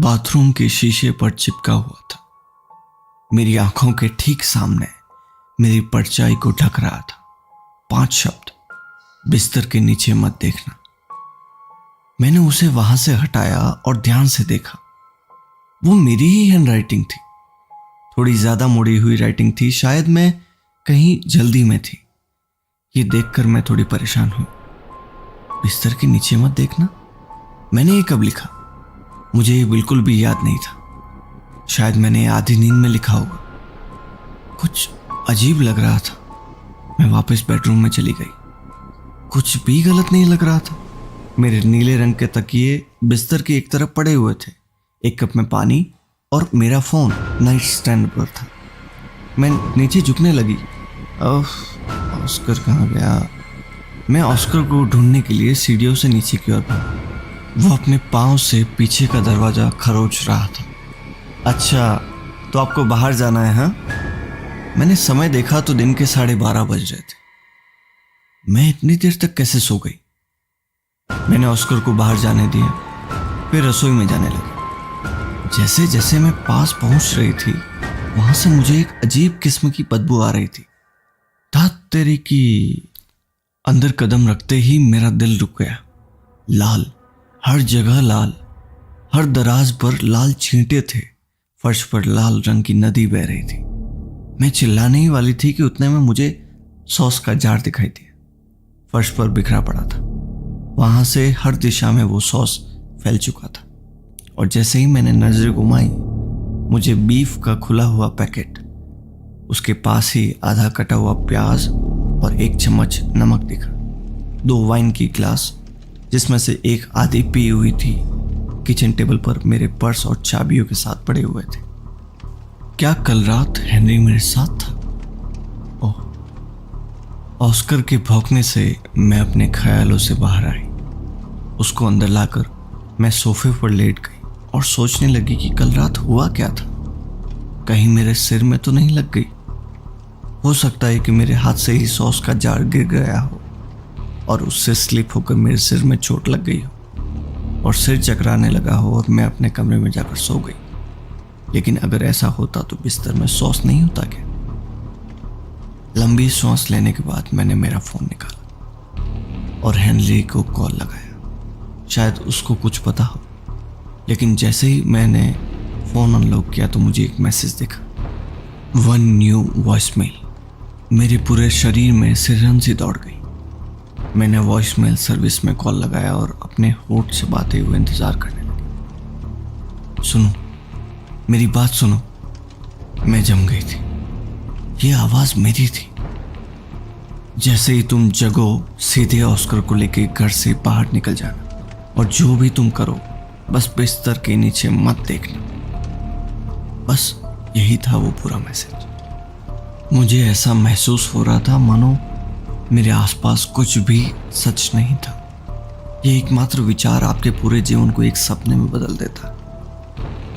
Bathroom के शीशे पर चिपका हुआ था। मेरी आंखों के ठीक सामने मेरी परछाई को ढक रहा था 5 शब्द, बिस्तर के नीचे मत देखना। मैंने उसे वहां से हटाया और ध्यान से देखा। वो मेरी ही हैंडराइटिंग थी। थोड़ी ज्यादा मुड़ी हुई राइटिंग थी, शायद मैं कहीं जल्दी में थी। ये देखकर मैं थोड़ी परेशान हुई। बिस्तर के नीचे मत देखना, मैंने ये कब लिखा? मुझे ये बिल्कुल भी याद नहीं था। शायद मैंने आधी नींद में लिखा होगा। कुछ अजीब लग रहा था। मैं वापस बेडरूम में चली गई। कुछ भी गलत नहीं लग रहा था। मेरे नीले रंग के तकिए बिस्तर की एक तरफ पड़े हुए थे, एक कप में पानी और मेरा फोन नाइट स्टैंड पर था। मैं नीचे झुकने लगी। ऑस्कर कहाँ गया? मैं ऑस्कर को ढूंढने के लिए सीढ़ियों से नीचे की ओर भागा। वो अपने पाँव से पीछे का दरवाजा खरोच रहा था। अच्छा, तो आपको बाहर जाना है? हाँ, मैंने समय देखा तो दिन के 12:30 बज रहे थे। मैं इतनी देर तक कैसे सो गई? मैंने ऑस्कर को बाहर जाने दिया, फिर रसोई में जाने लगी। जैसे जैसे मैं पास पहुंच रही थी, वहां से मुझे एक अजीब किस्म की बदबू आ रही थी। धत तेरी की! अंदर कदम रखते ही मेरा दिल रुक गया। लाल, हर जगह लाल, हर दराज पर लाल छींटे थे। फर्श पर लाल रंग की नदी बह रही थी। मैं चिल्लाने ही वाली थी कि उतने में मुझे सॉस का जार दिखाई दिया। फर्श पर बिखरा पड़ा था। वहां से हर दिशा में वो सॉस फैल चुका था। और जैसे ही मैंने नजर घुमाई, मुझे बीफ का खुला हुआ पैकेट, उसके पास ही आधा कटा हुआ प्याज और 1 चम्मच नमक दिखा। 2 वाइन की ग्लास, जिसमें से एक आधी पी हुई थी, किचन टेबल पर मेरे पर्स और चाबियों के साथ पड़े हुए थे। क्या कल रात हेनरी मेरे साथ था? ओह! ऑस्कर के भौंकने से मैं अपने ख्यालों से बाहर आई। उसको अंदर लाकर मैं सोफे पर लेट गई और सोचने लगी कि कल रात हुआ क्या था। कहीं मेरे सिर में तो नहीं लग गई? हो सकता है कि मेरे हाथ से ही सॉस का जार गिर गया हो और उससे स्लिप होकर मेरे सिर में चोट लग गई हो और सिर चकराने लगा हो और मैं अपने कमरे में जाकर सो गई। लेकिन अगर ऐसा होता तो बिस्तर में सॉस नहीं होता क्या? लंबी सांस लेने के बाद मैंने मेरा फोन निकाला और हेनरी को कॉल लगाया। शायद उसको कुछ पता हो, लेकिन जैसे ही मैंने फोन अनलॉक किया तो मुझे एक मैसेज दिखा। 1 न्यू वॉइसमेल। मेरे पूरे शरीर में सिरहंसी दौड़ गई। मैंने वॉइसमेल सर्विस में कॉल लगाया और अपने होठ से बाते हुए इंतजार करने लगी। सुनो, मेरी बात सुनो। मैं जम गई थी। ये आवाज मेरी थी। जैसे ही तुम जगो, सीधे ऑस्कर को लेके घर से बाहर निकल जाना और जो भी तुम करो, बस बिस्तर के नीचे मत देखना। बस यही था वो पूरा मैसेज। मुझे ऐसा महसूस हो रहा था मानो मेरे आसपास कुछ भी सच नहीं था। ये एकमात्र विचार आपके पूरे जीवन को एक सपने में बदल देता।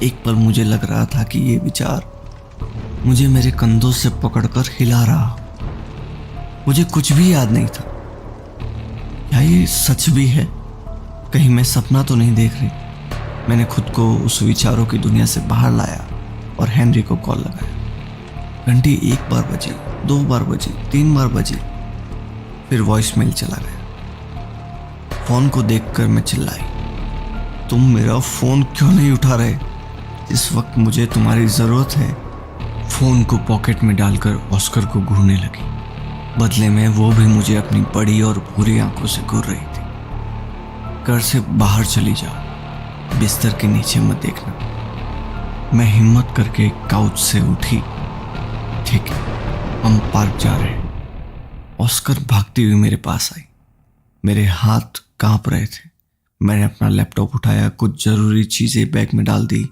एक पल मुझे लग रहा था कि ये विचार मुझे मेरे कंधों से पकड़कर हिला रहा हो। मुझे कुछ भी याद नहीं था। क्या ये सच भी है? कहीं मैं सपना तो नहीं देख रही? मैंने खुद को उस विचारों की दुनिया से बाहर लाया और हेनरी को कॉल लगाया। घंटी 1 बार बजी, 2 बार बजी, 3 बार बजी, फिर वॉइसमेल चला गया। फोन को देखकर मैं चिल्लाई, तुम मेरा फोन क्यों नहीं उठा रहे? इस वक्त मुझे तुम्हारी जरूरत है। फोन को पॉकेट में डालकर ऑस्कर को घूरने लगी। बदले में वो भी मुझे अपनी बड़ी और भूरी आंखों से घूर रही थी। घर से बाहर चली जाओ, बिस्तर के नीचे मत देखना। मैं हिम्मत करके काउच से उठी। ठीक है, हम पार्क जा रहे हैं। ऑस्कर भागती हुई मेरे पास आई। मेरे हाथ कांप रहे थे। मैंने अपना लैपटॉप उठाया, कुछ जरूरी चीजें बैग में डाल दी,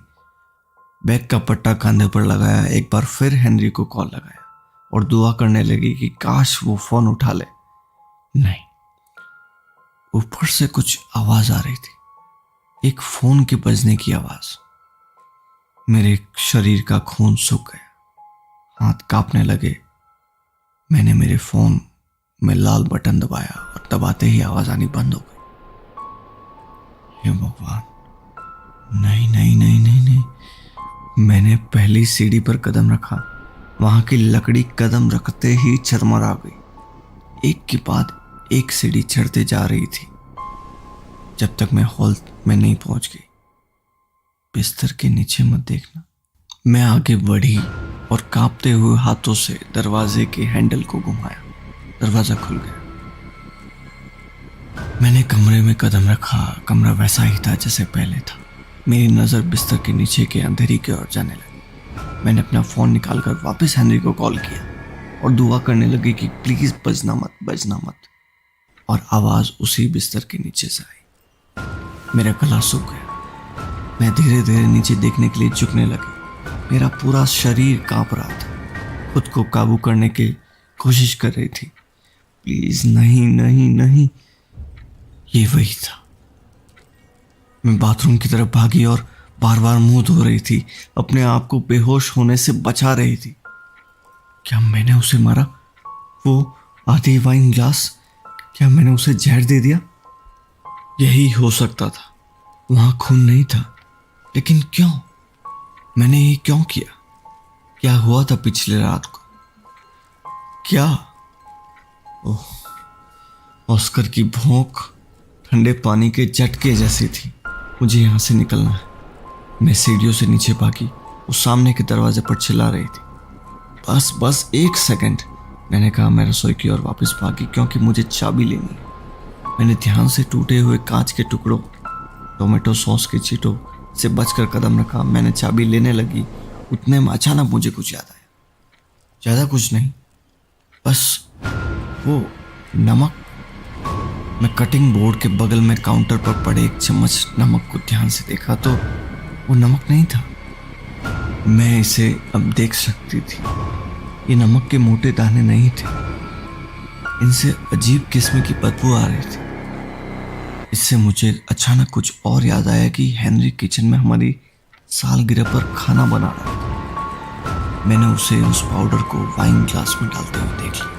बैग का पट्टा कंधे पर लगाया। एक बार फिर हेनरी को कॉल लगाया और दुआ करने लगी कि काश वो फोन उठा ले। नहीं, ऊपर से कुछ आवाज आ रही थी, एक फोन के बजने की आवाज। मेरे शरीर का खून सूख गया, हाथ कांपने लगे। मैंने मेरे फोन में लाल बटन दबाया और दबाते ही आवाज आनी बंद हो गई। हे भगवान, नहीं नहीं नहीं नहीं नहीं, मैंने पहली सीढ़ी पर कदम रखा, वहां की लकड़ी कदम रखते ही चरमरा गई। एक के बाद एक सीढ़ी चढ़ते जा रही थी जब तक मैं हॉल में नहीं पहुंच गई। बिस्तर के नीचे मत देखना। मैं आगे बढ़ी और कांपते हुए हाथों से दरवाजे के हैंडल को घुमाया। दरवाजा खुल गया। मैंने कमरे में कदम रखा। कमरा वैसा ही था जैसे पहले था। मेरी नजर बिस्तर के नीचे के अंधेरी की ओर जाने लगी। मैंने अपना फोन निकालकर वापस हेनरी को कॉल किया और दुआ करने लगी कि प्लीज बजना मत। और आवाज उसी बिस्तर के नीचे से आई। मेरा गला सूख गया। मैं धीरे धीरे नीचे देखने के लिए झुकने लगी। मेरा पूरा शरीर कांप रहा था। खुद को काबू करने की कोशिश कर रही थी। प्लीज नहीं नहीं नहीं। ये वही था। मैं बाथरूम की तरफ भागी और बार बार मुंह धो रही थी। अपने आप को बेहोश होने से बचा रही थी। क्या मैंने उसे मारा? वो आधी वाइन ग्लास, क्या मैंने उसे जहर दे दिया? यही हो सकता था। वहां खून नहीं था, लेकिन क्यों? मैंने ये क्यों किया? क्या हुआ था पिछले रात को? क्या? ओह, ऑस्कर की भौंक ठंडे पानी के झटके जैसी थी। मुझे यहां से निकलना है। मैं सीढ़ियों से नीचे भागी। वो सामने के दरवाजे पर चिल्ला रही थी। बस 1 सेकंड, मैंने कहा। मैं रसोई की ओर वापस भागी क्योंकि मुझे चाबी लेनी है। मैंने ध्यान से टूटे हुए कांच के टुकड़ों, टोमेटो सॉस के छींटों से बचकर कदम रखा। मैंने चाबी लेने लगी। उतने में अचानक मुझे कुछ याद आया। ज्यादा कुछ नहीं, बस वो नमक। मैं कटिंग बोर्ड के बगल में काउंटर पर पड़े एक चम्मच नमक को ध्यान से देखा तो वो नमक नहीं था। मैं इसे अब देख सकती थी। ये नमक के मोटे दाने नहीं थे। इनसे अजीब किस्म की बदबू आ रही थी। इससे मुझे अचानक कुछ और याद आया कि हेनरी किचन में हमारी सालगिरह पर खाना बना रहा था। मैंने उसे उस पाउडर को वाइन ग्लास में डालते हुए देख लिया।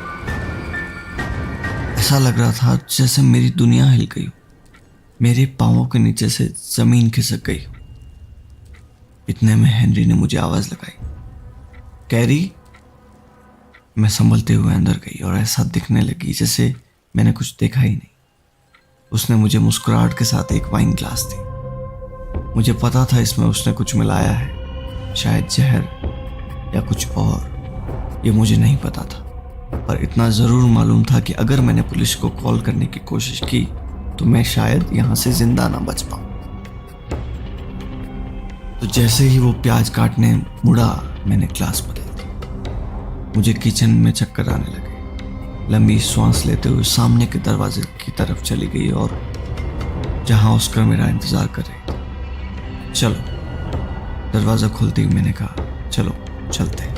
ऐसा लग रहा था जैसे मेरी दुनिया हिल गई हो। मेरे पांवों के नीचे से जमीन खिसक गई हो। इतने में हेनरी ने मुझे आवाज लगाई, कैरी। मैं संभलते हुए अंदर गई और ऐसा दिखने लगी जैसे मैंने कुछ देखा ही नहीं। उसने मुझे मुस्कुराहट के साथ एक वाइन ग्लास दी। मुझे पता था इसमें उसने कुछ मिलाया है, शायद जहर या कुछ और। ये मुझे नहीं पता था, पर इतना जरूर मालूम था कि अगर मैंने पुलिस को कॉल करने की कोशिश की तो मैं शायद यहां से जिंदा ना बच पाऊं। तो जैसे ही वो प्याज काटने मुड़ा, मैंने ग्लास बदल दी। मुझे किचन में चक्कर आने लगे। लंबी सांस लेते हुए सामने के दरवाजे की तरफ चली गई और जहां ऑस्कर मेरा इंतजार कर रही थी। चलो। दरवाजा खुलते ही मैंने कहा, चलो चलते हैं।